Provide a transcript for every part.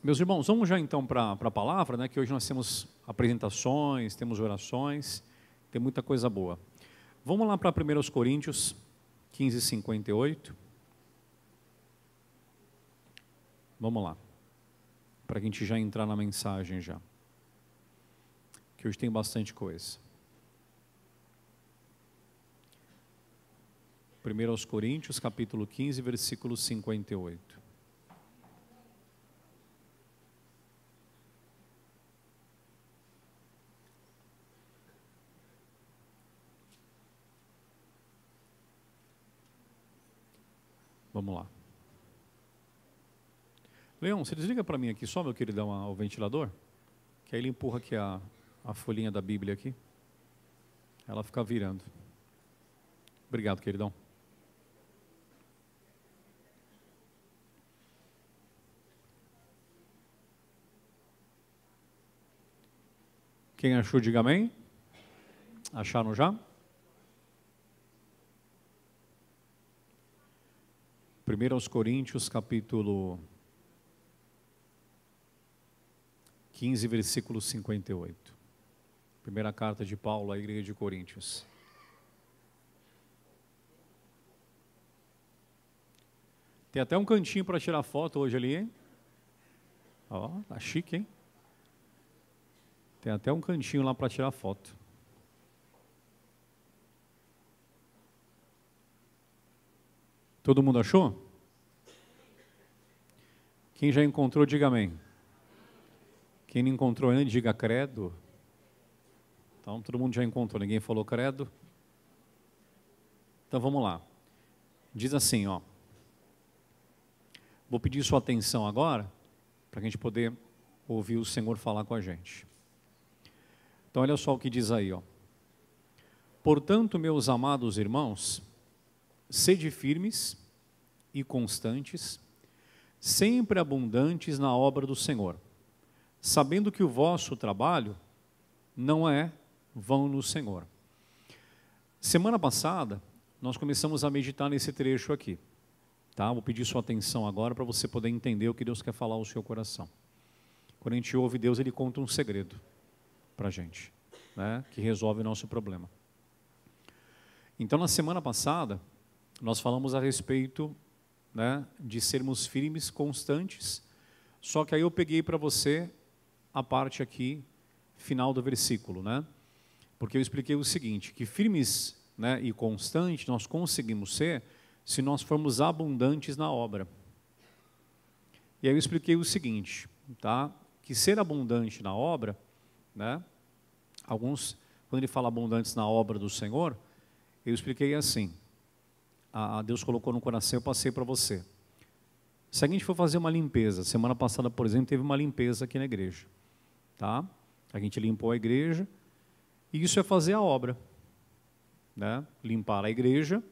Meus irmãos, vamos já então para a palavra, né? Que hoje nós temos apresentações, temos orações, tem muita coisa boa. Vamos lá para 1 Coríntios 15:58. Vamos lá, para a gente já entrar na mensagem já, que hoje tem bastante coisa. 1 Coríntios, capítulo 15, versículo 58. Vamos lá. Leão, você desliga para mim aqui só, meu queridão, o ventilador, que aí ele empurra aqui a folhinha da Bíblia aqui. Ela fica virando. Obrigado, queridão. Quem achou, diga amém. Acharam já? 1 Coríntios, capítulo 15, versículo 58. Primeira carta de Paulo à igreja de Coríntios. Tem até um cantinho para tirar foto hoje ali, hein? Ó, tá chique, hein? Tem até um cantinho lá para tirar foto. Todo mundo achou? Quem já encontrou, diga amém. Quem não encontrou ainda, diga credo. Então, todo mundo já encontrou, ninguém falou credo. Então, vamos lá. Diz assim, ó. Vou pedir sua atenção agora, para a gente poder ouvir o Senhor falar com a gente. Então, olha só o que diz aí, ó. Portanto, meus amados irmãos, sede firmes e constantes, sempre abundantes na obra do Senhor, sabendo que o vosso trabalho não é vão no Senhor. Semana passada, nós começamos a meditar nesse trecho aqui, tá? Vou pedir sua atenção agora para você poder entender o que Deus quer falar ao seu coração. Quando a gente ouve Deus, Ele conta um segredo para a gente, né? Que resolve o nosso problema. Então, na semana passada, nós falamos a respeito, né, de sermos firmes, constantes, só que aí eu peguei para você a parte aqui, final do versículo, né? Porque eu expliquei o seguinte, que firmes, né, e constantes nós conseguimos ser se nós formos abundantes na obra. E aí eu expliquei o seguinte, tá? Que ser abundante na obra, né? Alguns, quando ele fala abundantes na obra do Senhor, eu expliquei assim, Deus colocou no coração, eu passei para você. Se a gente for fazer uma limpeza, semana passada, por exemplo, teve uma limpeza aqui na igreja, tá? A gente limpou a igreja, e isso é fazer a obra, né? Limpar a igreja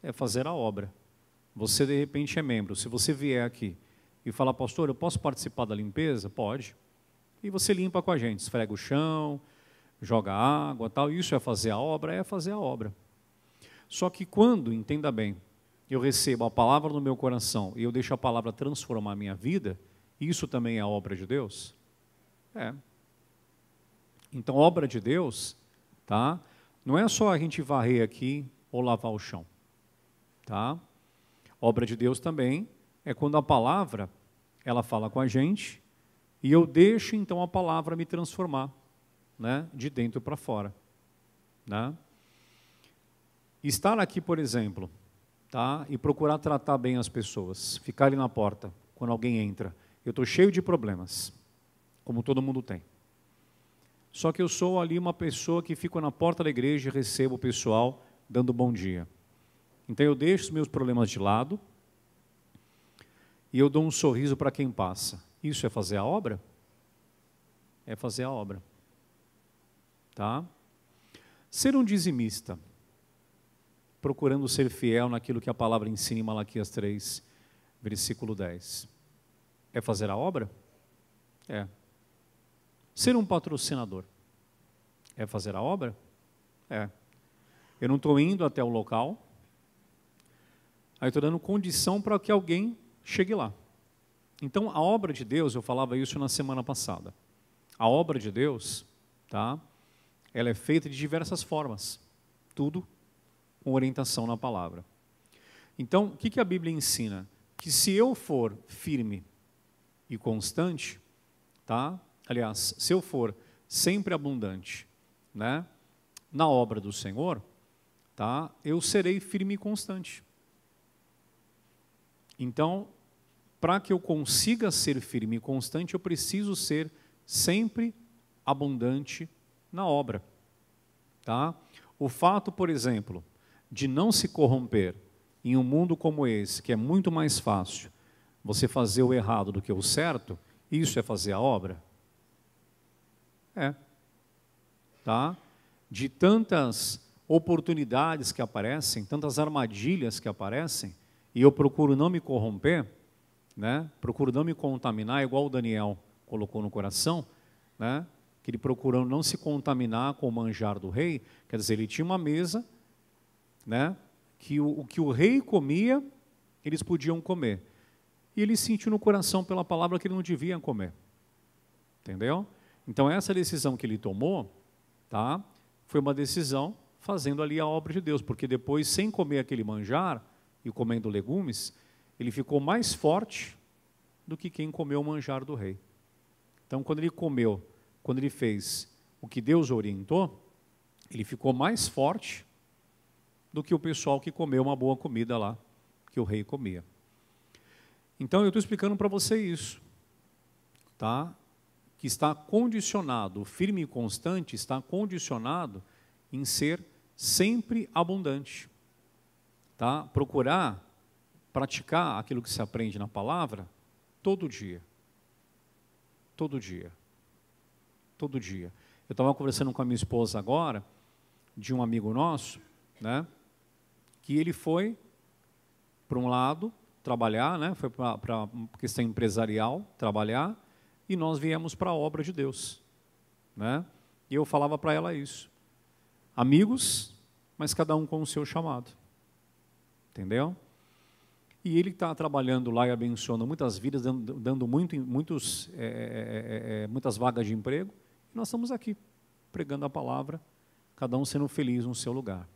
é fazer a obra. Você, de repente, é membro. Se você vier aqui e falar, pastor, eu posso participar da limpeza? Pode. E você limpa com a gente, esfrega o chão, joga água, tal. Isso é fazer a obra? É fazer a obra. Só que quando, entenda bem, eu recebo a palavra no meu coração e eu deixo a palavra transformar a minha vida, isso também é a obra de Deus? É. Então, obra de Deus, tá? Não é só a gente varrer aqui ou lavar o chão, tá? Obra de Deus também é quando a palavra, ela fala com a gente e eu deixo então a palavra me transformar, né? De dentro para fora, né? Estar aqui, por exemplo, tá? E procurar tratar bem as pessoas, ficar ali na porta, quando alguém entra. Eu estou cheio de problemas, como todo mundo tem. Só que eu sou ali uma pessoa que fica na porta da igreja e recebo o pessoal dando bom dia. Então eu deixo os meus problemas de lado e eu dou um sorriso para quem passa. Isso é fazer a obra? É fazer a obra. Tá? Ser um dizimista, procurando ser fiel naquilo que a palavra ensina em Malaquias 3, versículo 10. É fazer a obra? É. Ser um patrocinador é fazer a obra? É. Eu não estou indo até o local, aí estou dando condição para que alguém chegue lá. Então, a obra de Deus, eu falava isso na semana passada, a obra de Deus, tá? Ela é feita de diversas formas, tudo com orientação na palavra. Então, o que a Bíblia ensina? Que se eu for firme e constante, tá? Aliás, se eu for sempre abundante, né, na obra do Senhor, tá? Eu serei firme e constante. Então, para que eu consiga ser firme e constante, eu preciso ser sempre abundante na obra, tá? O fato, por exemplo, de não se corromper em um mundo como esse, que é muito mais fácil você fazer o errado do que o certo, isso é fazer a obra? É. Tá? De tantas oportunidades que aparecem, tantas armadilhas que aparecem, e eu procuro não me corromper, né? Procuro não me contaminar, igual o Daniel colocou no coração, né? Que ele procurou não se contaminar com o manjar do rei, quer dizer, ele tinha uma mesa, né? Que o que o rei comia, eles podiam comer. E ele sentiu no coração pela palavra que ele não devia comer. Entendeu? Então essa decisão que ele tomou, tá? Foi uma decisão fazendo ali a obra de Deus, porque depois, sem comer aquele manjar e comendo legumes, ele ficou mais forte do que quem comeu o manjar do rei. Então, quando ele comeu, quando ele fez o que Deus orientou, ele ficou mais forte do que o pessoal que comeu uma boa comida lá, que o rei comia. Então, eu estou explicando para você isso, tá? Que está condicionado, firme e constante, está condicionado em ser sempre abundante, tá? Procurar praticar aquilo que se aprende na palavra todo dia. Todo dia. Todo dia. Eu estava conversando com a minha esposa agora, de um amigo nosso, né? Que ele foi para um lado trabalhar, né? Foi para uma questão empresarial trabalhar, e nós viemos para a obra de Deus, né? E eu falava para ela isso. Amigos, mas cada um com o seu chamado. Entendeu? E ele está trabalhando lá e abençoando muitas vidas, dando muitas vagas de emprego. E nós estamos aqui, pregando a palavra, cada um sendo feliz no seu lugar.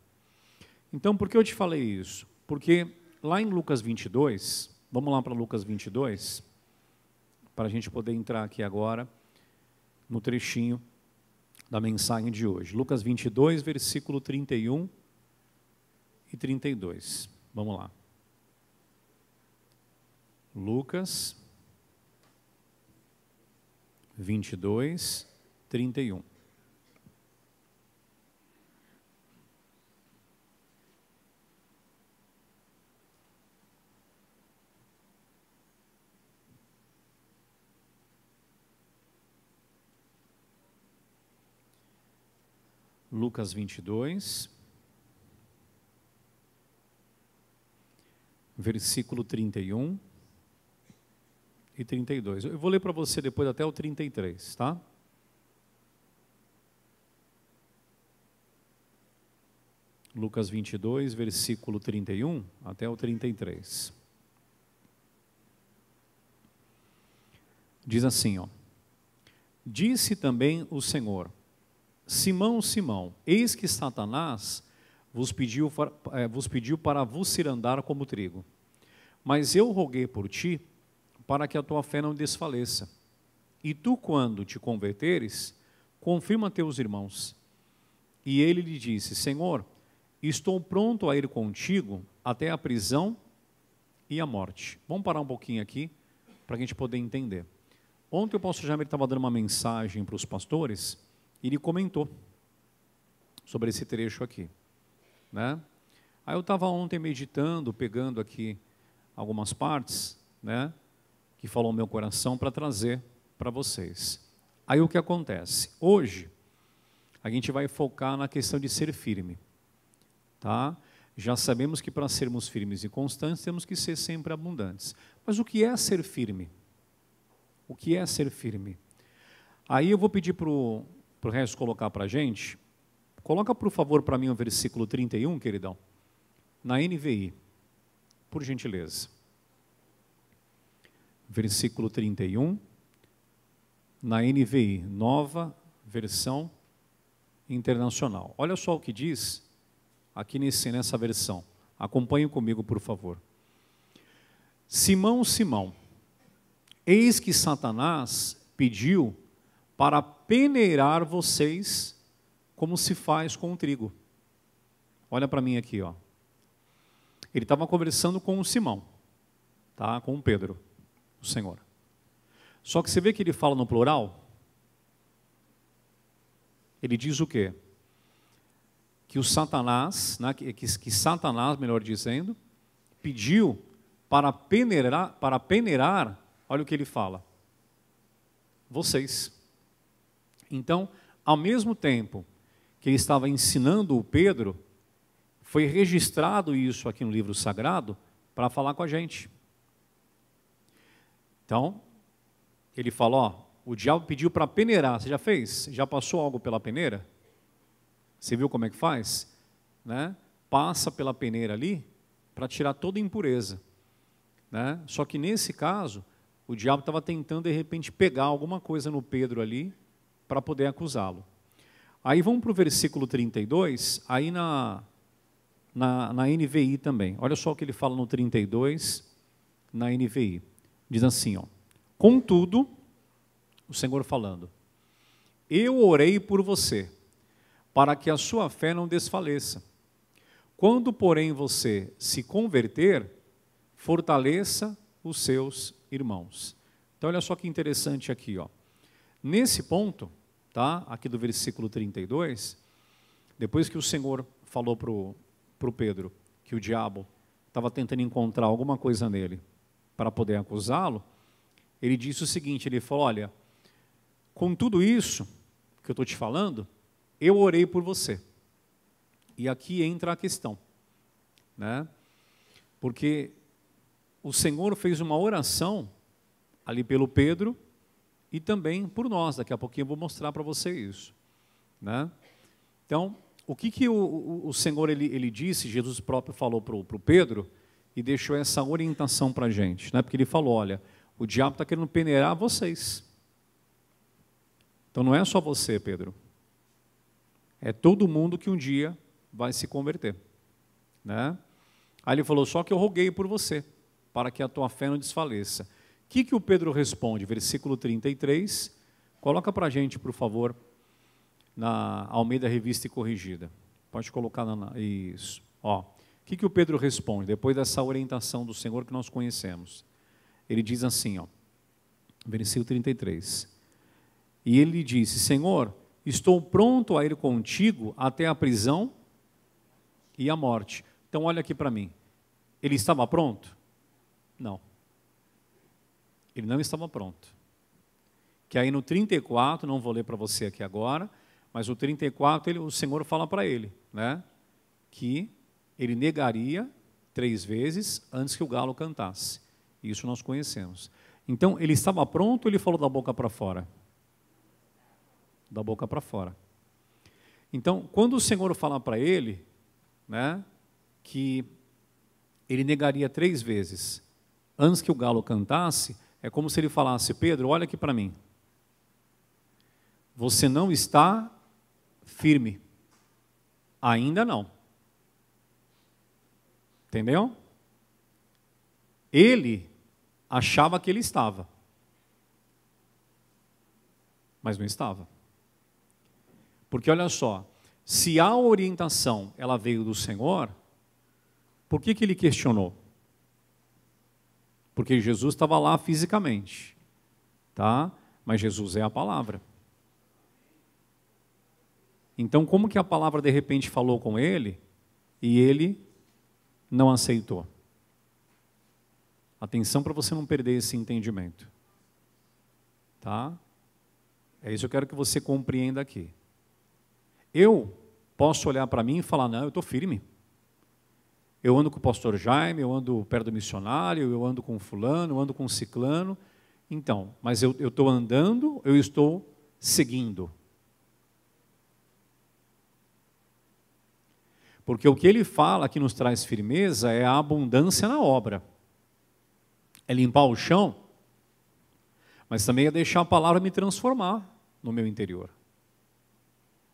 Então, por que eu te falei isso? Porque lá em Lucas 22, vamos lá para Lucas 22, para a gente poder entrar aqui agora no trechinho da mensagem de hoje. Lucas 22, versículo 31 e 32. Vamos lá. Lucas 22, 31. Lucas 22, versículo 31 e 32. Eu vou ler para você depois até o 33, tá? Lucas 22, versículo 31 até o 33. Diz assim, ó. Disse também o Senhor: Simão, Simão, eis que Satanás vos pediu para vos cirandar como trigo. Mas eu roguei por ti, para que a tua fé não desfaleça. E tu, quando te converteres, confirma teus irmãos. E ele lhe disse: Senhor, estou pronto a ir contigo até a prisão e a morte. Vamos parar um pouquinho aqui, para a gente poder entender. Ontem o pastor Jaime estava dando uma mensagem para os pastores, e ele comentou sobre esse trecho aqui, né? Aí eu estava ontem meditando, pegando aqui algumas partes, né, que falou no meu coração para trazer para vocês. Aí o que acontece? Hoje, a gente vai focar na questão de ser firme, tá? Já sabemos que para sermos firmes e constantes, temos que ser sempre abundantes. Mas o que é ser firme? O que é ser firme? Aí eu vou pedir para o resto colocar para a gente. Coloca, por favor, para mim o versículo 31, queridão, na NVI, por gentileza. versículo 31, na NVI, Nova Versão Internacional. Olha só o que diz aqui nessa versão. Acompanhe comigo, por favor. Simão, Simão, eis que Satanás pediu para peneirar vocês como se faz com o trigo. Olha para mim aqui, ó. Ele estava conversando com o Simão, tá? Com o Pedro, o Senhor. Só que você vê que ele fala no plural? Ele diz o quê? Que o Satanás, né, que Satanás, melhor dizendo, pediu para peneirar, olha o que ele fala, vocês. Então, ao mesmo tempo que ele estava ensinando o Pedro, foi registrado isso aqui no livro sagrado para falar com a gente. Então, ele fala, ó, o diabo pediu para peneirar. Você já fez? Já passou algo pela peneira? Você viu como é que faz? Né? Passa pela peneira ali para tirar toda a impureza. Né? Só que nesse caso, o diabo estava tentando de repente pegar alguma coisa no Pedro ali para poder acusá-lo. Aí vamos para o versículo 32, aí na NVI também. Olha só o que ele fala no 32, na NVI. Diz assim, ó, contudo, o Senhor falando, eu orei por você, para que a sua fé não desfaleça. Quando, porém, você se converter, fortaleça os seus irmãos. Então, olha só que interessante aqui, ó. Nesse ponto, tá? Aqui do versículo 32, depois que o Senhor falou para o Pedro que o diabo estava tentando encontrar alguma coisa nele para poder acusá-lo, ele disse o seguinte, ele falou, olha, com tudo isso que eu estou te falando, eu orei por você. E aqui entra a questão, né? Porque o Senhor fez uma oração ali pelo Pedro e também por nós. Daqui a pouquinho eu vou mostrar para você isso, né? Então, o que o Senhor ele disse, Jesus próprio falou para o Pedro e deixou essa orientação para a gente, né? Porque ele falou, olha, o diabo está querendo peneirar vocês. Então não é só você, Pedro. É todo mundo que um dia vai se converter, né? Aí ele falou, só que eu roguei por você, para que a tua fé não desfaleça. O que o Pedro responde? Versículo 33, coloca para a gente, por favor, na Almeida Revista e Corrigida. Pode colocar isso. Ó, o que o Pedro responde, depois dessa orientação do Senhor que nós conhecemos? Ele diz assim, ó, versículo 33, e ele disse, Senhor, estou pronto a ir contigo até a prisão e a morte. Então olha aqui para mim, ele estava pronto? Não. Ele não estava pronto. Que aí no 34, não vou ler para você aqui agora, mas o 34, o Senhor fala para ele, né, que ele negaria 3 vezes antes que o galo cantasse. Isso nós conhecemos. Então, ele estava pronto ou ele falou da boca para fora? Da boca para fora. Então, quando o Senhor fala para ele, né, que ele negaria 3 vezes antes que o galo cantasse, é como se ele falasse, Pedro, olha aqui para mim. Você não está firme. Ainda não. Entendeu? Ele achava que ele estava. Mas não estava. Porque olha só, se a orientação ela veio do Senhor, por que ele questionou? Porque Jesus estava lá fisicamente, tá? Mas Jesus é a palavra. Então, como que a palavra de repente falou com ele e ele não aceitou? Atenção para você não perder esse entendimento, tá? É isso que eu quero que você compreenda aqui. Eu posso olhar para mim e falar, não, eu estou firme. Eu ando com o pastor Jaime, eu ando perto do missionário, eu ando com fulano, eu ando com ciclano. Então, mas eu estou andando, eu estou seguindo. Porque o que ele fala que nos traz firmeza é a abundância na obra. É limpar o chão, Mas também é deixar a palavra me transformar no meu interior.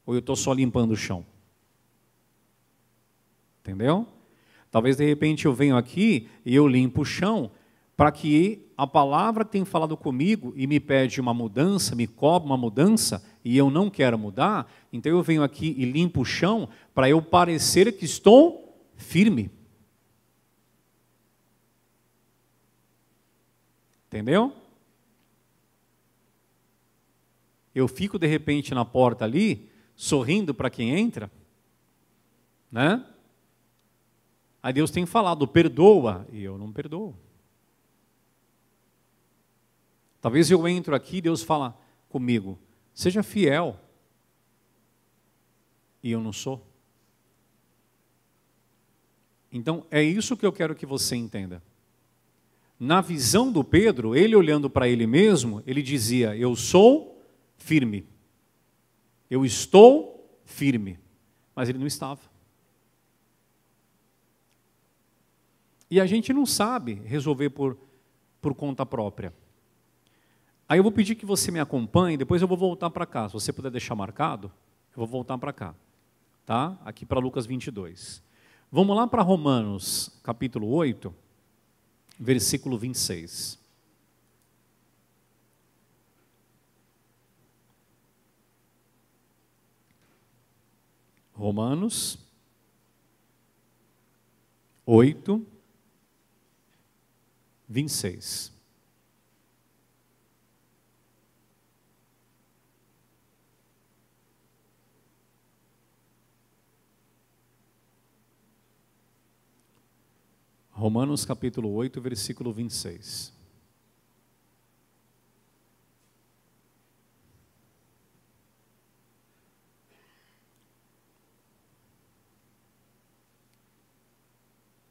Ou eu estou só limpando o chão? Entendeu? Talvez de repente eu venho aqui e eu limpo o chão para que a palavra que tem falado comigo e me pede uma mudança, me cobra uma mudança e eu não quero mudar, então eu venho aqui e limpo o chão para eu parecer que estou firme. Entendeu? Eu fico de repente na porta ali, sorrindo para quem entra, né? Aí Deus tem falado, perdoa, e eu não perdoo. Talvez eu entro aqui e Deus fala comigo, seja fiel, e eu não sou. Então, é isso que eu quero que você entenda. Na visão do Pedro, ele olhando para ele mesmo, ele dizia, eu sou firme. Eu estou firme. Mas ele não estava. E a gente não sabe resolver por conta própria. Aí eu vou pedir que você me acompanhe, depois eu vou voltar para cá. Se você puder deixar marcado, eu vou voltar para cá. Tá? Aqui para Lucas 22. Vamos lá para Romanos, capítulo 8, versículo 26. Romanos 8, 26. Romanos capítulo 8, versículo 26.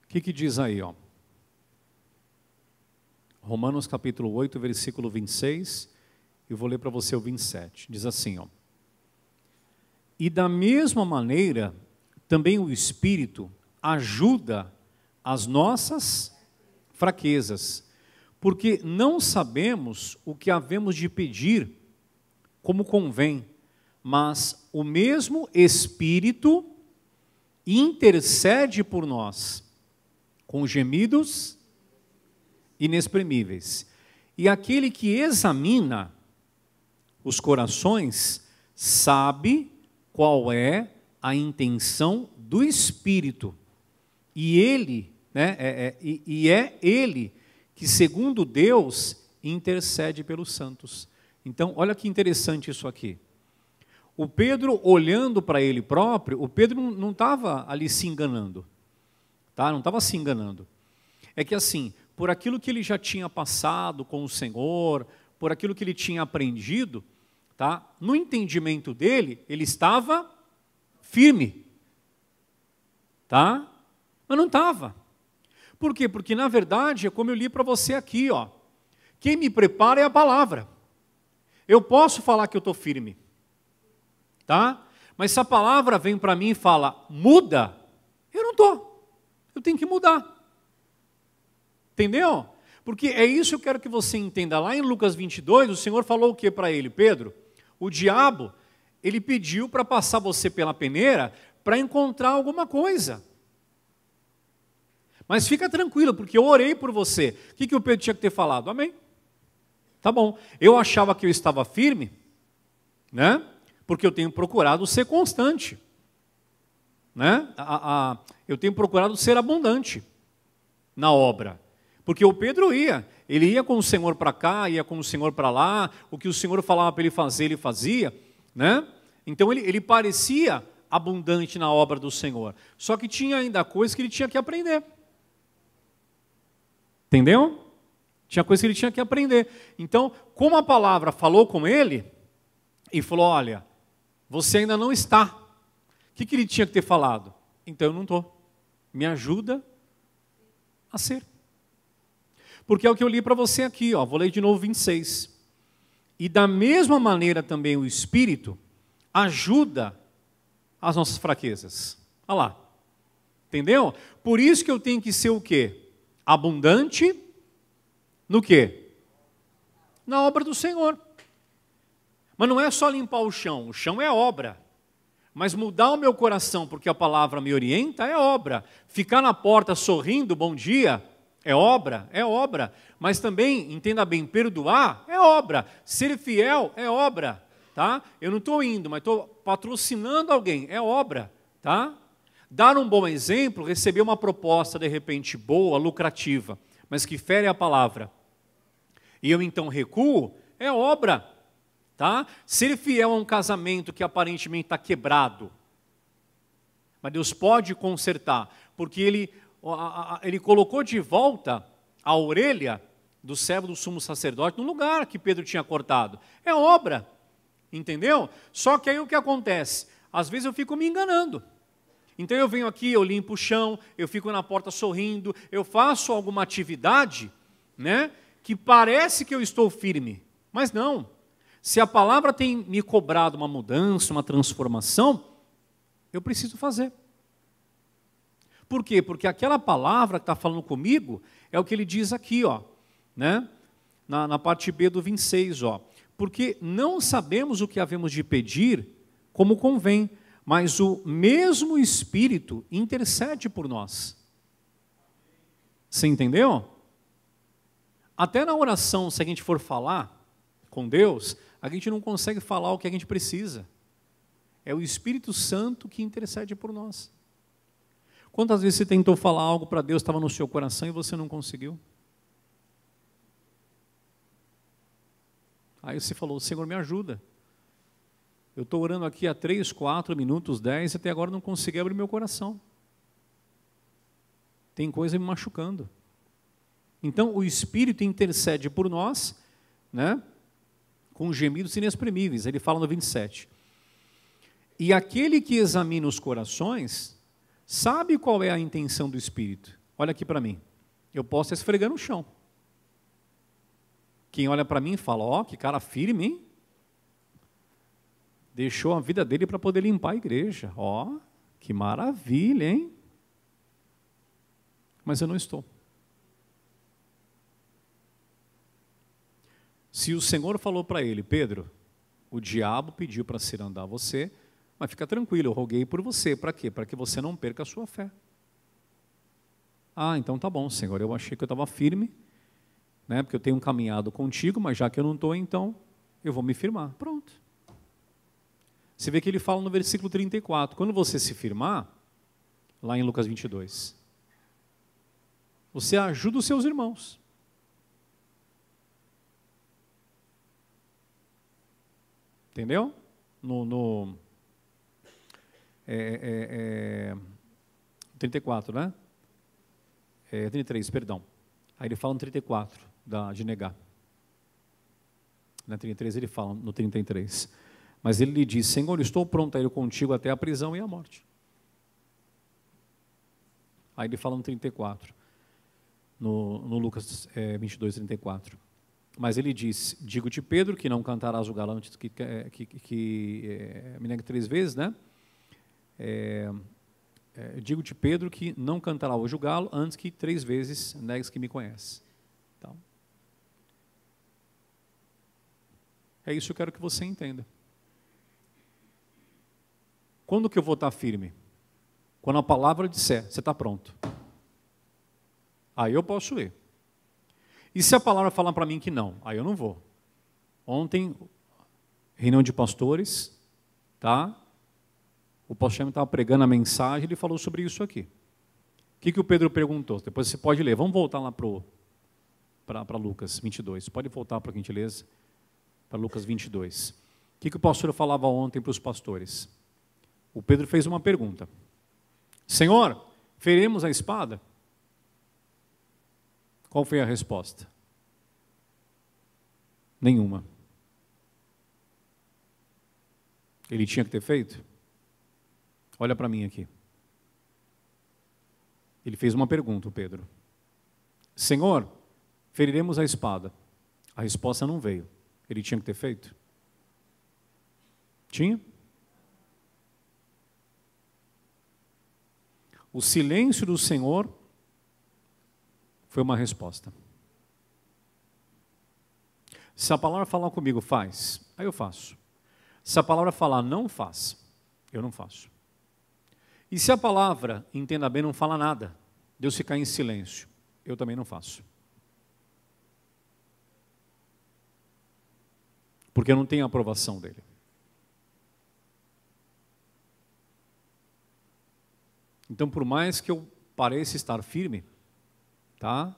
O que diz aí, ó? Romanos capítulo 8, versículo 26, eu vou ler para você o 27. Diz assim, ó: e da mesma maneira, também o Espírito ajuda as nossas fraquezas, porque não sabemos o que havemos de pedir como convém, mas o mesmo Espírito intercede por nós com gemidos inexprimíveis. E aquele que examina os corações sabe qual é a intenção do Espírito. E ele, é ele que, segundo Deus, intercede pelos santos. Então, olha que interessante isso aqui. O Pedro, olhando para ele próprio, o Pedro não estava ali se enganando. Tá? Não estava se enganando. É que assim, por aquilo que ele já tinha passado com o Senhor, por aquilo que ele tinha aprendido, tá? No entendimento dele, ele estava firme. Tá? Mas não estava. Por quê? Porque, na verdade, é como eu li para você aqui, ó. Quem me prepara é a palavra. Eu posso falar que eu estou firme. Tá? Mas se a palavra vem para mim e fala, muda, eu não estou. Eu tenho que mudar. Entendeu? Porque é isso que eu quero que você entenda. Lá em Lucas 22, o Senhor falou o que para ele? Pedro, o diabo, ele pediu para passar você pela peneira para encontrar alguma coisa. Mas fica tranquilo, porque eu orei por você. O que o Pedro tinha que ter falado? Amém. Tá bom. Eu achava que eu estava firme, né? Porque eu tenho procurado ser constante. Né? Eu tenho procurado ser abundante na obra. Porque o Pedro ele ia com o Senhor para cá, ia com o Senhor para lá, o que o Senhor falava para ele fazer, ele fazia. Né? Então ele parecia abundante na obra do Senhor. Só que tinha ainda coisas que ele tinha que aprender. Entendeu? Tinha coisa que ele tinha que aprender. Então, como a palavra falou com ele, e falou, olha, você ainda não está. O que ele tinha que ter falado? Então eu não estou. Me ajuda a ser. Porque é o que eu li para você aqui, ó. Vou ler de novo 26. E da mesma maneira também o Espírito ajuda as nossas fraquezas. Olha lá. Entendeu? Por isso que eu tenho que ser o quê? Abundante no quê? na obra do Senhor. Mas não é só limpar o chão é obra. Mas mudar o meu coração porque a palavra me orienta é obra. Ficar na porta sorrindo, bom dia, é obra, é obra. Mas também, entenda bem, perdoar é obra. Ser fiel é obra, tá? Eu não estou indo, mas estou patrocinando alguém, é obra, tá? Dar um bom exemplo, receber uma proposta de repente boa, lucrativa, mas que fere a palavra, e eu então recuo, é obra. Tá? Ser fiel a um casamento que aparentemente está quebrado, mas Deus pode consertar, porque Ele colocou de volta a orelha do servo do sumo sacerdote no lugar que Pedro tinha cortado. É obra, entendeu? Só que aí o que acontece? Às vezes eu fico me enganando. Então eu venho aqui, eu limpo o chão, eu fico na porta sorrindo, eu faço alguma atividade, né, que parece que eu estou firme, mas não. Se a palavra tem me cobrado uma mudança, uma transformação, eu preciso fazer. Por quê? Porque aquela palavra que está falando comigo é o que ele diz aqui, ó, né? na parte B do 26. Ó. Porque não sabemos o que havemos de pedir como convém, mas o mesmo Espírito intercede por nós. Você entendeu? Até na oração, se a gente for falar com Deus, a gente não consegue falar o que a gente precisa. É o Espírito Santo que intercede por nós. Quantas vezes você tentou falar algo para Deus, estava no seu coração e você não conseguiu? Aí você falou, Senhor, me ajuda. Eu estou orando aqui há 3, 4 minutos, 10, e até agora não consegui abrir meu coração. Tem coisa me machucando. Então, o Espírito intercede por nós, né? Com gemidos inexprimíveis. Ele fala no 27. E aquele que examina os corações, sabe qual é a intenção do Espírito. Olha aqui para mim. Eu posso esfregar no chão. Quem olha para mim fala, ó, que cara firme, hein? Deixou a vida dele para poder limpar a igreja. Ó, que maravilha, hein? Mas eu não estou. Se o Senhor falou para ele, Pedro, o diabo pediu para cirandar você, mas fica tranquilo, eu roguei por você. Para quê? Para que você não perca a sua fé. Ah, então tá bom, Senhor, eu achei que eu estava firme, né, porque eu tenho caminhado contigo, mas já que eu não estou, então eu vou me firmar. Pronto. Você vê que ele fala no versículo 34, quando você se firmar, lá em Lucas 22, você ajuda os seus irmãos. Entendeu? 34, né? 33, perdão. Aí ele fala no 34, de negar. Na 33 ele fala, no 33. Mas ele lhe diz, Senhor, estou pronto a ir contigo até a prisão e a morte. Aí ele fala no 34, no Lucas 22, 34. Mas ele diz, digo-te, Pedro, que não cantarás o galo antes que me negue 3 vezes, né? Digo-te, Pedro, que não cantará hoje o galo antes que 3 vezes negues que me conhece. Então, é isso que eu quero que você entenda. Quando que eu vou estar firme? Quando a palavra disser, você está pronto. Aí eu posso ir. E se a palavra falar para mim que não, aí eu não vou. Ontem, reunião de pastores, tá? O pastor estava pregando a mensagem, ele falou sobre isso aqui. O que o Pedro perguntou? Depois você pode ler. Vamos voltar lá para Lucas 22. Pode voltar, por gentileza, para Lucas 22. O que o pastor falava ontem para os pastores? O Pedro fez uma pergunta. Senhor, feremos a espada? Qual foi a resposta? Nenhuma. Ele tinha que ter feito? Olha para mim aqui. Ele fez uma pergunta, o Pedro. Senhor, feriremos a espada. A resposta não veio. Ele tinha que ter feito? Tinha? O silêncio do Senhor foi uma resposta. Se a palavra falar comigo, faz, aí eu faço. Se a palavra falar não faz, eu não faço. E se a palavra, entenda bem, não fala nada, Deus ficar em silêncio, eu também não faço. Porque eu não tenho a aprovação dele. Então, por mais que eu pareça estar firme, tá?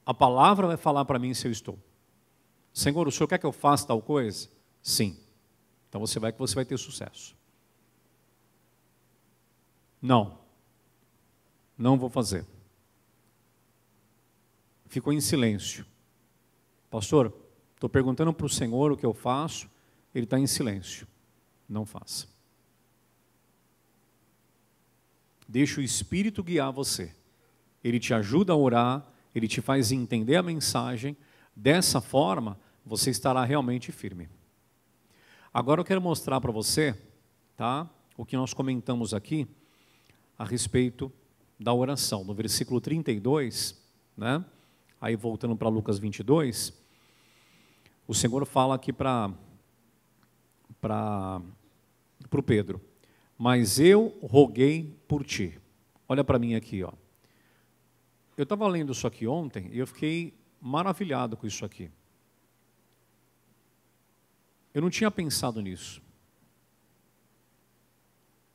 A palavra vai falar para mim se eu estou. Senhor, o Senhor quer que eu faça tal coisa? Sim. Então você vai ter sucesso. Não. Não vou fazer. Ficou em silêncio. Pastor, estou perguntando para o Senhor o que eu faço, ele está em silêncio. Não faça. Deixa o Espírito guiar você. Ele te ajuda a orar, ele te faz entender a mensagem. Dessa forma, você estará realmente firme. Agora eu quero mostrar para você, tá, o que nós comentamos aqui a respeito da oração. No versículo 32, né, aí voltando para Lucas 22, o Senhor fala aqui para o Pedro: mas eu roguei por ti. Olha para mim aqui, ó. Eu estava lendo isso aqui ontem e eu fiquei maravilhado com isso aqui. Eu não tinha pensado nisso.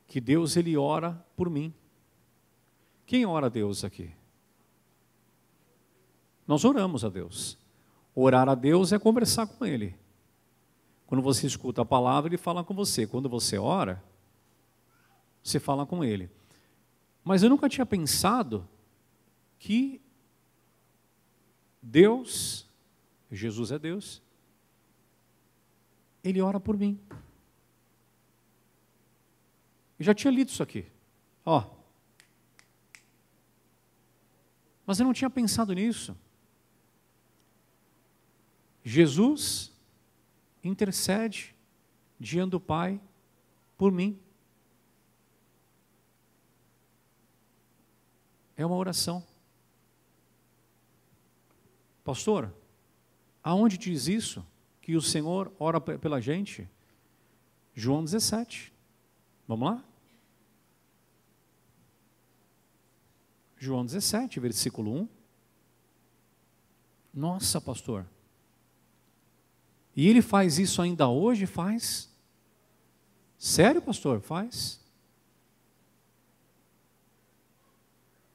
Que Deus, ele ora por mim. Quem ora a Deus aqui? Nós oramos a Deus. Orar a Deus é conversar com Ele. Quando você escuta a palavra, Ele fala com você. Quando você ora, você fala com Ele. Mas eu nunca tinha pensado que Deus, Jesus é Deus, Ele ora por mim. Eu já tinha lido isso aqui. Ó. Mas eu não tinha pensado nisso. Jesus intercede diante do Pai por mim. É uma oração. Pastor, aonde diz isso? Que o Senhor ora pela gente? João 17. Vamos lá? João 17, versículo 1. Nossa, pastor. E ele faz isso ainda hoje? Faz. Sério, pastor? Faz.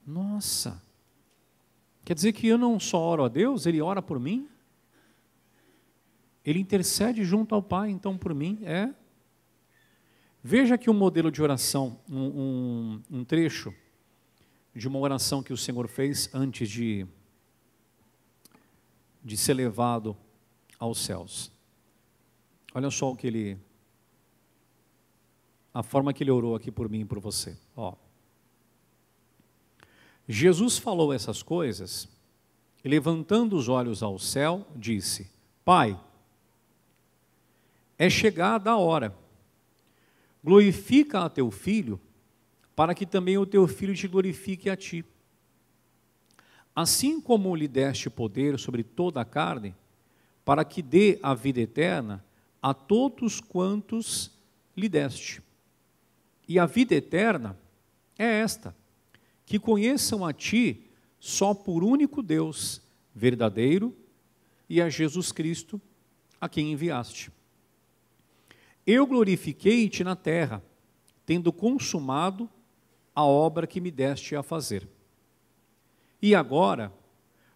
Nossa. Quer dizer que eu não só oro a Deus, Ele ora por mim? Ele intercede junto ao Pai, então, por mim? É. Veja aqui um modelo de oração, um trecho de uma oração que o Senhor fez antes de ser levado aos céus. Olha só o que a forma que ele orou aqui por mim e por você. Ó. Jesus falou essas coisas e, levantando os olhos ao céu, disse: Pai, é chegada a hora, glorifica a teu filho, para que também o teu filho te glorifique a ti. Assim como lhe deste poder sobre toda a carne, para que dê a vida eterna a todos quantos lhe deste. E a vida eterna é esta: que conheçam a ti só por único Deus, verdadeiro, e a Jesus Cristo, a quem enviaste. Eu glorifiquei-te na terra, tendo consumado a obra que me deste a fazer. E agora,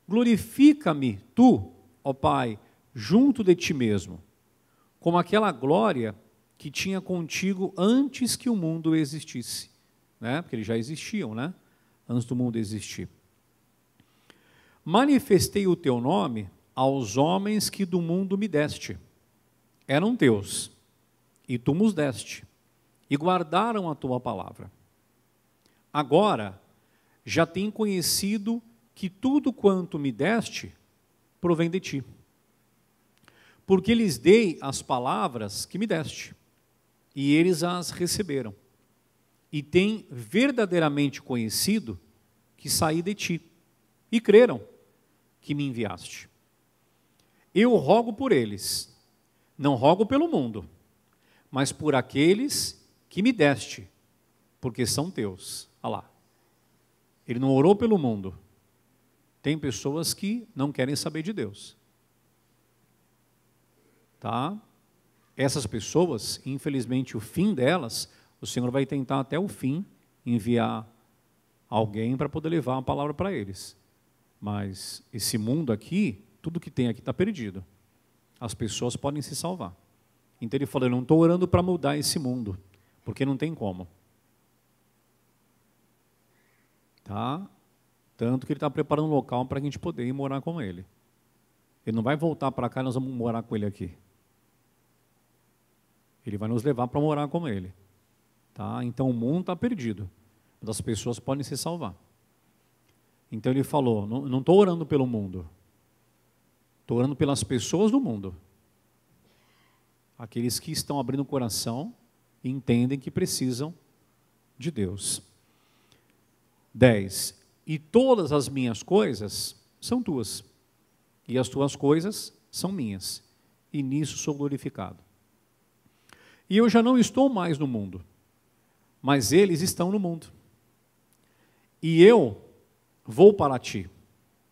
glorifica-me tu, ó Pai, junto de ti mesmo, como aquela glória que tinha contigo antes que o mundo existisse. Né? Porque eles já existiam, né? Antes do mundo existir. Manifestei o teu nome aos homens que do mundo me deste. Eram teus, e tu nos deste, e guardaram a tua palavra. Agora, já tenho conhecido que tudo quanto me deste provém de ti. Porque lhes dei as palavras que me deste, e eles as receberam. E têm verdadeiramente conhecido que saí de ti, e creram que me enviaste. eu rogo por eles, não rogo pelo mundo, mas por aqueles que me deste, porque são teus. Olha lá. Ele não orou pelo mundo. Tem pessoas que não querem saber de Deus. Tá? Essas pessoas, infelizmente, o fim delas, o Senhor vai tentar até o fim enviar alguém para poder levar a palavra para eles. Mas esse mundo aqui, tudo que tem aqui está perdido. As pessoas podem se salvar. Então ele falou, eu não estou orando para mudar esse mundo, porque não tem como. Tá? Tanto que ele está preparando um local para a gente poder ir morar com ele. Ele não vai voltar para cá e nós vamos morar com ele aqui. Ele vai nos levar para morar com ele. Tá? Então o mundo está perdido, mas as pessoas podem se salvar. Então ele falou, não estou orando pelo mundo, estou orando pelas pessoas do mundo. Aqueles que estão abrindo o coração e entendem que precisam de Deus. 10. E todas as minhas coisas são tuas, e as tuas coisas são minhas, e nisso sou glorificado. E eu já não estou mais no mundo, mas eles estão no mundo. E eu vou para ti.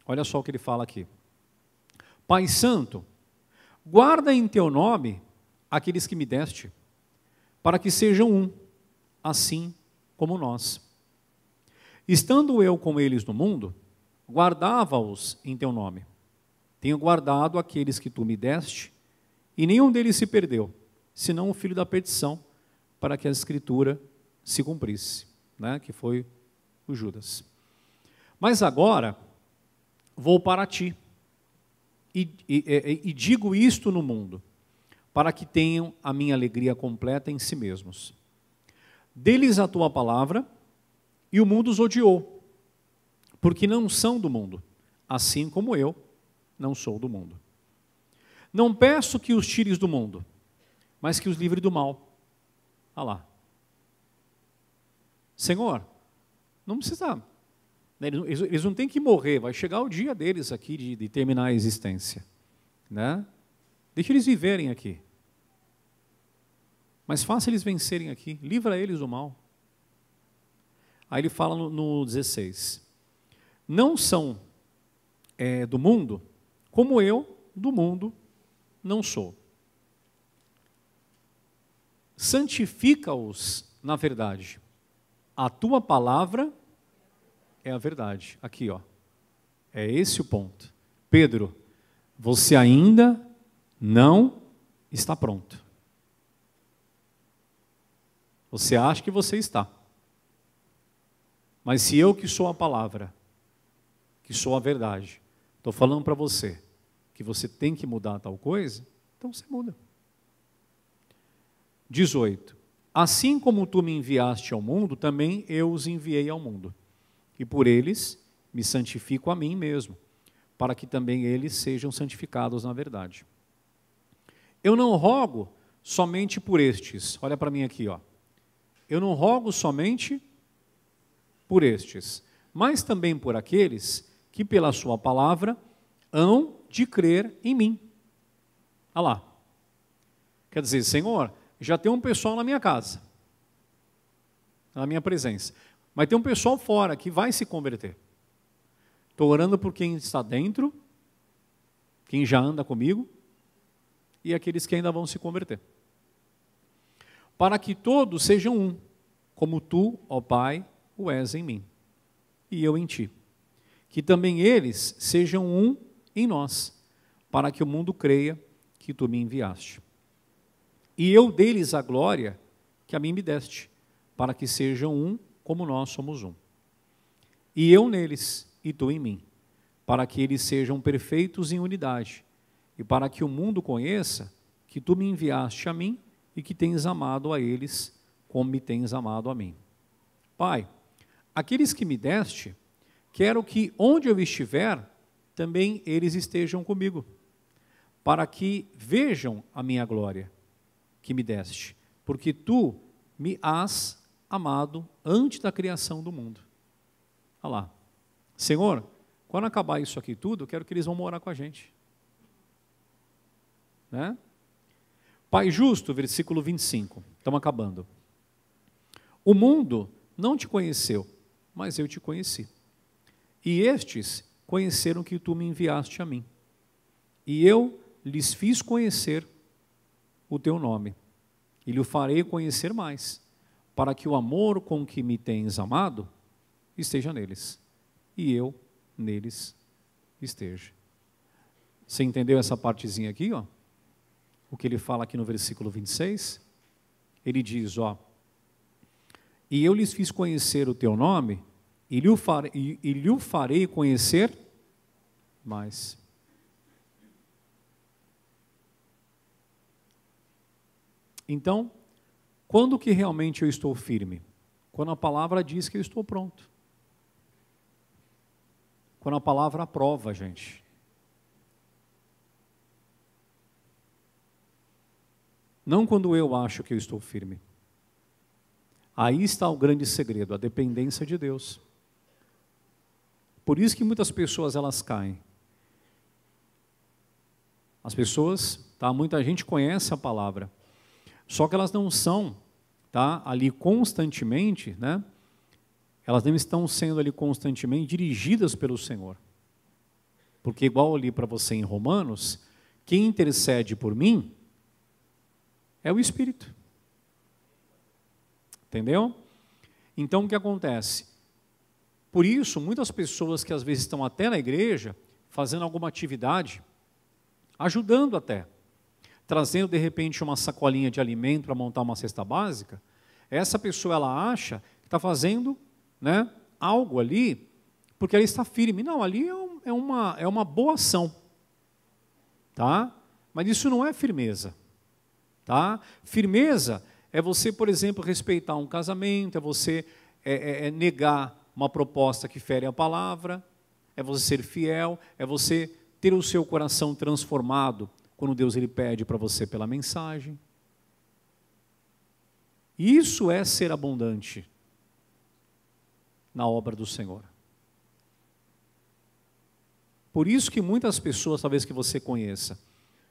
Olha só o que ele fala aqui. Pai Santo, guarda em teu nome aqueles que me deste, para que sejam um, assim como nós. Estando eu com eles no mundo, guardava-os em teu nome. Tenho guardado aqueles que tu me deste, e nenhum deles se perdeu, senão o filho da perdição, para que a escritura se cumprisse, né? Que foi o Judas. Mas agora, vou para ti, e digo isto no mundo, para que tenham a minha alegria completa em si mesmos. Dê-lhes a tua palavra, e o mundo os odiou, porque não são do mundo, assim como eu não sou do mundo. Não peço que os tires do mundo, mas que os livre do mal. Olha lá. Senhor, não precisa, né, eles não têm que morrer, vai chegar o dia deles aqui de terminar a existência. Né? Deixa eles viverem aqui. Mas faça eles vencerem aqui, livra eles do mal. Aí ele fala no 16, não são do mundo, como eu do mundo não sou. Santifica-os na verdade. A tua palavra é a verdade. Aqui, ó. É esse o ponto. Pedro, você ainda não está pronto. Você acha que você está. Mas se eu que sou a palavra, que sou a verdade, estou falando para você que você tem que mudar tal coisa, então você muda. 18. Assim como tu me enviaste ao mundo, também eu os enviei ao mundo. E por eles me santifico a mim mesmo, para que também eles sejam santificados na verdade. Eu não rogo somente por estes. Olha para mim aqui, ó. Eu não rogo somente por estes, mas também por aqueles que pela sua palavra hão de crer em mim. Olha lá. Quer dizer, Senhor, já tem um pessoal na minha casa, na minha presença, mas tem um pessoal fora que vai se converter. Estou orando por quem está dentro, quem já anda comigo, e aqueles que ainda vão se converter. Para que todos sejam um, como tu, ó Pai, o és em mim, e eu em ti. Que também eles sejam um em nós, para que o mundo creia que tu me enviaste. E eu dei-lhes a glória que a mim me deste, para que sejam um como nós somos um. E eu neles, e tu em mim, para que eles sejam perfeitos em unidade, e para que o mundo conheça que tu me enviaste a mim, e que tens amado a eles, como me tens amado a mim. Pai, aqueles que me deste, quero que onde eu estiver, também eles estejam comigo, para que vejam a minha glória que me deste, porque tu me has amado antes da criação do mundo. Olha lá. Senhor, quando acabar isso aqui tudo, eu quero que eles vão morar com a gente. né? Pai justo, versículo 25, estamos acabando. O mundo não te conheceu, mas eu te conheci. E estes conheceram que tu me enviaste a mim. E eu lhes fiz conhecer o teu nome. E lhe farei conhecer mais, para que o amor com que me tens amado esteja neles, e eu neles esteja. Você entendeu essa partezinha aqui, ó? O que ele fala aqui no versículo 26? Ele diz, ó, e eu lhes fiz conhecer o teu nome, e lhe farei conhecer mais. Então, quando que realmente eu estou firme? Quando a palavra diz que eu estou pronto. Quando a palavra aprova, gente. Não quando eu acho que eu estou firme. Aí está o grande segredo, a dependência de Deus. Por isso que muitas pessoas elas caem. As pessoas, tá? Muita gente conhece a palavra, só que elas não são, tá? Ali constantemente, né? Elas não estão sendo ali constantemente dirigidas pelo Senhor. Porque igual eu li para você em Romanos, quem intercede por mim é o Espírito. Entendeu? Então o que acontece? Por isso, muitas pessoas que às vezes estão até na igreja, fazendo alguma atividade, ajudando até, trazendo de repente uma sacolinha de alimento para montar uma cesta básica, essa pessoa ela acha que está fazendo, né, algo ali, porque ela está firme. Não, ali é uma boa ação, tá? Mas isso não é firmeza, tá? Firmeza é você, por exemplo, respeitar um casamento, é você negar uma proposta que fere a palavra, é você ser fiel, é você ter o seu coração transformado quando Deus ele pede para você pela mensagem. Isso é ser abundante na obra do Senhor. Por isso que muitas pessoas, talvez que você conheça,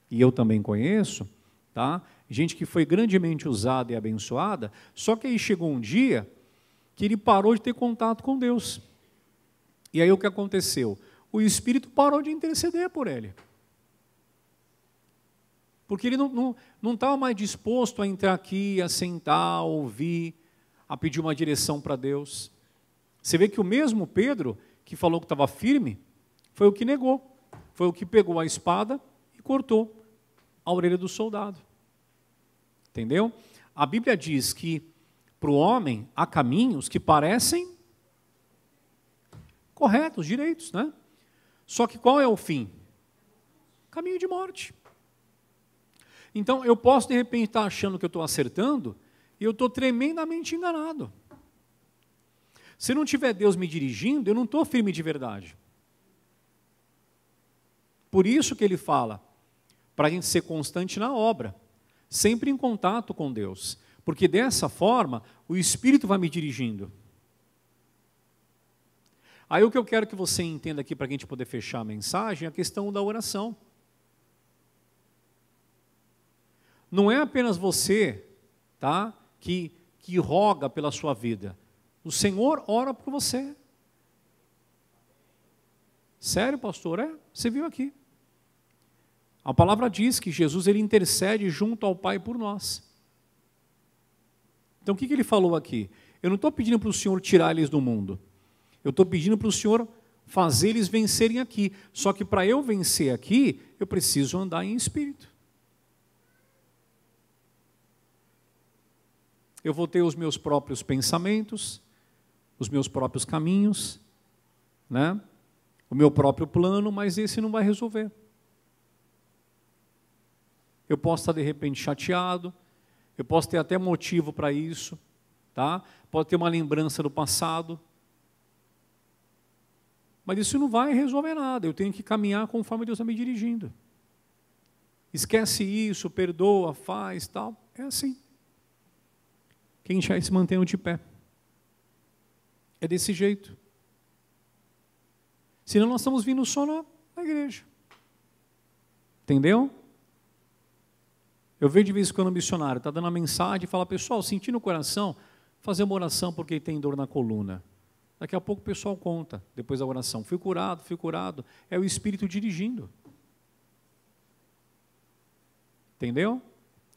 e eu também conheço, tá? Gente que foi grandemente usada e abençoada, só que aí chegou um dia que ele parou de ter contato com Deus. E aí o que aconteceu? O Espírito parou de interceder por ele. Porque ele não estava mais disposto a entrar aqui, a sentar, a ouvir, a pedir uma direção para Deus. Você vê que o mesmo Pedro, que falou que estava firme, foi o que negou. Foi o que pegou a espada e cortou a orelha do soldado. Entendeu? A Bíblia diz que para o homem há caminhos que parecem corretos, direitos, né? Só que qual é o fim? Caminho de morte. Então eu posso de repente estar achando que eu estou acertando e eu estou tremendamente enganado. Se não tiver Deus me dirigindo, eu não estou firme de verdade. Por isso que ele fala, para a gente ser constante na obra, sempre em contato com Deus, porque dessa forma o Espírito vai me dirigindo. Aí o que eu quero que você entenda aqui, para a gente poder fechar a mensagem, é a questão da oração. Não é apenas você, tá, que roga pela sua vida. O Senhor ora por você. Sério, pastor? Você viu aqui. A palavra diz que Jesus ele intercede junto ao Pai por nós. Então o que ele falou aqui? Eu não estou pedindo para o Senhor tirar eles do mundo. Eu estou pedindo para o Senhor fazer eles vencerem aqui. Só que para eu vencer aqui, eu preciso andar em espírito. Eu vou ter os meus próprios pensamentos, os meus próprios caminhos, né? O meu próprio plano, mas esse não vai resolver. Eu posso estar de repente chateado, eu posso ter até motivo para isso, tá? Pode ter uma lembrança do passado, mas isso não vai resolver nada. Eu tenho que caminhar conforme Deus está me dirigindo. Esquece isso, perdoa, faz, tal. É assim. Que a gente vai se mantendo de pé. É desse jeito. Senão nós estamos vindo só na igreja. Entendeu? Eu vejo de vez em quando um missionário está dando uma mensagem e fala, pessoal, senti no coração, fazer uma oração porque tem dor na coluna. Daqui a pouco o pessoal conta, depois da oração, fui curado, fui curado. É o Espírito dirigindo. Entendeu?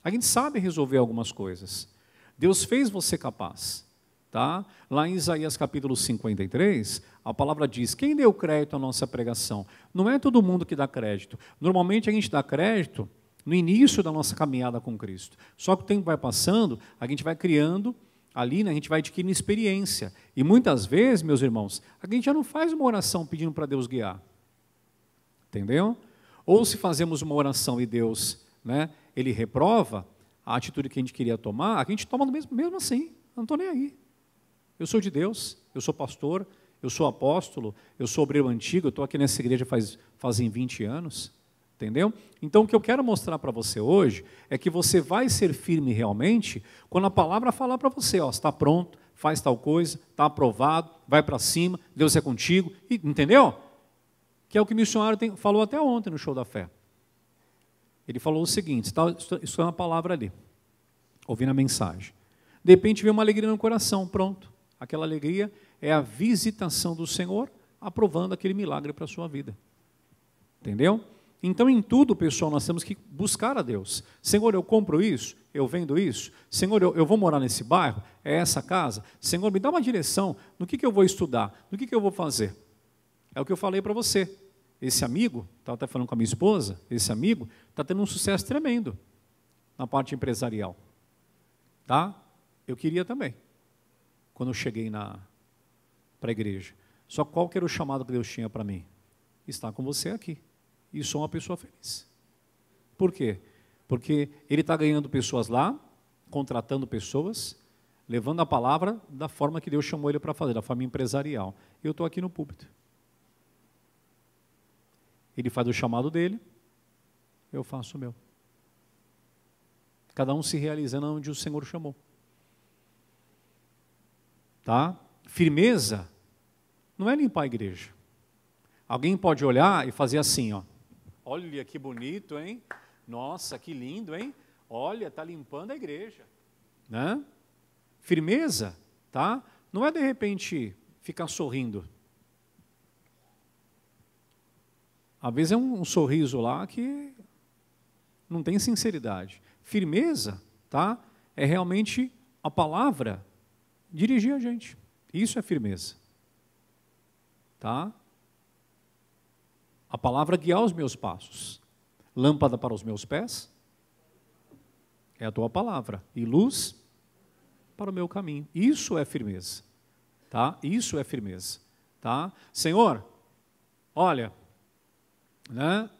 A gente sabe resolver algumas coisas. Deus fez você capaz. Tá? Lá em Isaías capítulo 53, a palavra diz, quem deu crédito à nossa pregação? Não é todo mundo que dá crédito. Normalmente a gente dá crédito no início da nossa caminhada com Cristo. Só que o tempo vai passando, a gente vai criando, ali né, a gente vai adquirindo experiência. E muitas vezes, meus irmãos, a gente já não faz uma oração pedindo para Deus guiar. Entendeu? Ou se fazemos uma oração e Deus, né, Ele reprova a atitude que a gente queria tomar, a gente toma mesmo assim, eu não estou nem aí. Eu sou de Deus, eu sou pastor, eu sou apóstolo, eu sou obreiro antigo, eu estou aqui nessa igreja fazem 20 anos, entendeu? Então o que eu quero mostrar para você hoje é que você vai ser firme realmente quando a palavra falar para você, ó, está pronto, faz tal coisa, está aprovado, vai para cima, Deus é contigo, entendeu? Que é o que o missionário falou até ontem no Show da Fé. Ele falou o seguinte, isso é uma palavra ali, ouvindo a mensagem. De repente vem uma alegria no coração, pronto. Aquela alegria é a visitação do Senhor, aprovando aquele milagre para a sua vida. Entendeu? Então, em tudo, pessoal, nós temos que buscar a Deus. Senhor, eu compro isso, eu vendo isso. Senhor, eu vou morar nesse bairro, é essa casa. Senhor, me dá uma direção, no que eu vou estudar, no que eu vou fazer. É o que eu falei para você. Esse amigo, estava até falando com a minha esposa, esse amigo está tendo um sucesso tremendo na parte empresarial. Tá? Eu queria também, quando eu cheguei para a igreja. Só qual que era o chamado que Deus tinha para mim? Estar com você aqui. E sou uma pessoa feliz. Por quê? Porque ele está ganhando pessoas lá, contratando pessoas, levando a palavra da forma que Deus chamou ele para fazer, da forma empresarial. Eu estou aqui no púlpito. Ele faz o chamado dele, eu faço o meu. Cada um se realizando onde o Senhor chamou. Tá? Firmeza não é limpar a igreja. Alguém pode olhar e fazer assim, ó. Olha que bonito, hein? Nossa, que lindo, hein? Olha, está limpando a igreja. Né? Firmeza, tá? Não é de repente ficar sorrindo. Às vezes é um sorriso lá que não tem sinceridade. Firmeza, tá? É realmente a palavra dirigir a gente. Isso é firmeza. Tá? A palavra guiar os meus passos. Lâmpada para os meus pés é a tua palavra. E luz para o meu caminho. Isso é firmeza. Tá? Isso é firmeza. Tá? Senhor, olha, né?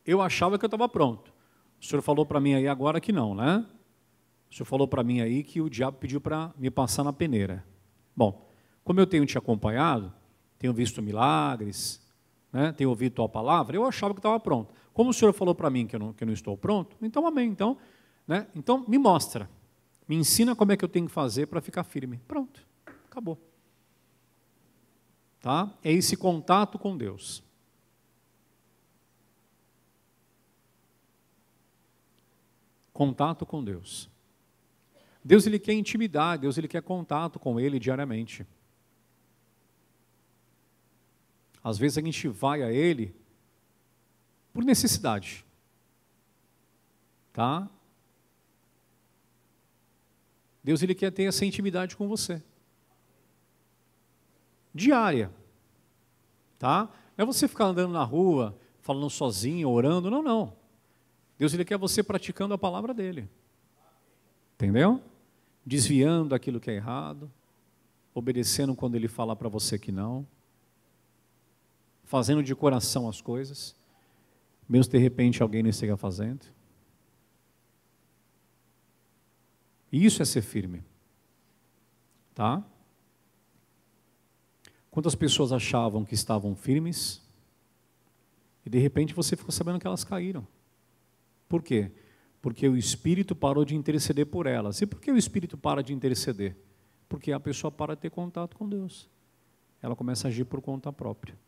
Eu achava que eu estava pronto. O Senhor falou para mim aí agora que não, né? O Senhor falou para mim aí que o diabo pediu para me passar na peneira. Bom, como eu tenho te acompanhado, tenho visto milagres, né? Tenho ouvido tua palavra, eu achava que estava pronto. Como o Senhor falou para mim que eu não estou pronto, então amém. Então, né? Então me mostra, me ensina como é que eu tenho que fazer para ficar firme. Pronto, acabou. Tá? É esse contato com Deus. Contato com Deus. Deus, Ele quer intimidade, Deus, Ele quer contato com Ele diariamente. Às vezes a gente vai a Ele por necessidade. Tá? Deus, Ele quer ter essa intimidade com você. Diária. Tá? Não é você ficar andando na rua, falando sozinho, orando, não, não. Deus, Ele quer você praticando a palavra dEle. Entendeu? Desviando aquilo que é errado, obedecendo quando Ele fala para você que não, fazendo de coração as coisas, mesmo de repente alguém não esteja fazendo. Isso é ser firme. Tá? Quantas pessoas achavam que estavam firmes e de repente você ficou sabendo que elas caíram. Por quê? Porque o Espírito parou de interceder por elas. E por que o Espírito para de interceder? Porque a pessoa para de ter contato com Deus. Ela começa a agir por conta própria.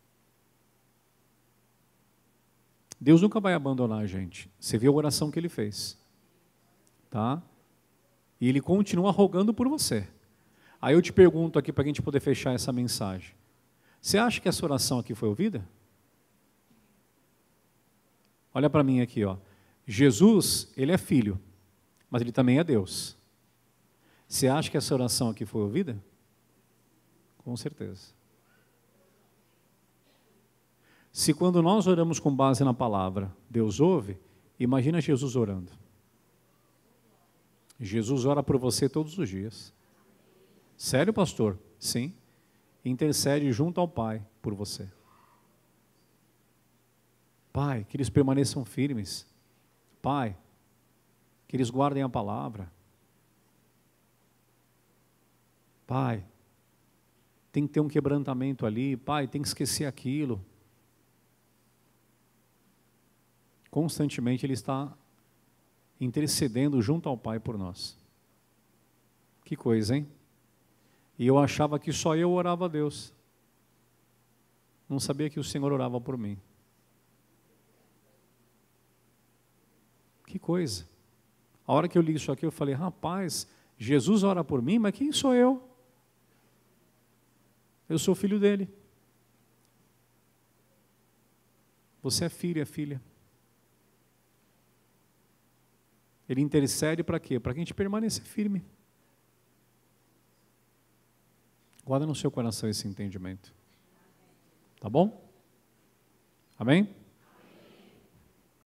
Deus nunca vai abandonar a gente. Você viu a oração que Ele fez. tá? E Ele continua rogando por você. Aí eu te pergunto aqui para a gente poder fechar essa mensagem. Você acha que essa oração aqui foi ouvida? Olha para mim aqui, ó. Jesus, Ele é filho, mas Ele também é Deus. Você acha que essa oração aqui foi ouvida? Com certeza. Se quando nós oramos com base na palavra, Deus ouve, imagina Jesus orando. Jesus ora por você todos os dias. Sério, pastor? Sim. Intercede junto ao Pai por você. Pai, que eles permaneçam firmes. Pai, que eles guardem a palavra. Pai, tem que ter um quebrantamento ali. Pai, tem que esquecer aquilo. Constantemente Ele está intercedendo junto ao Pai por nós. Que coisa, hein? E eu achava que só eu orava a Deus. Não sabia que o Senhor orava por mim. Que coisa. A hora que eu li isso aqui, eu falei, rapaz, Jesus ora por mim, mas quem sou eu? Eu sou filho dele. Você é filho, é filha. Ele intercede para quê? Para que a gente permaneça firme. Guarda no seu coração esse entendimento. Tá bom? Amém?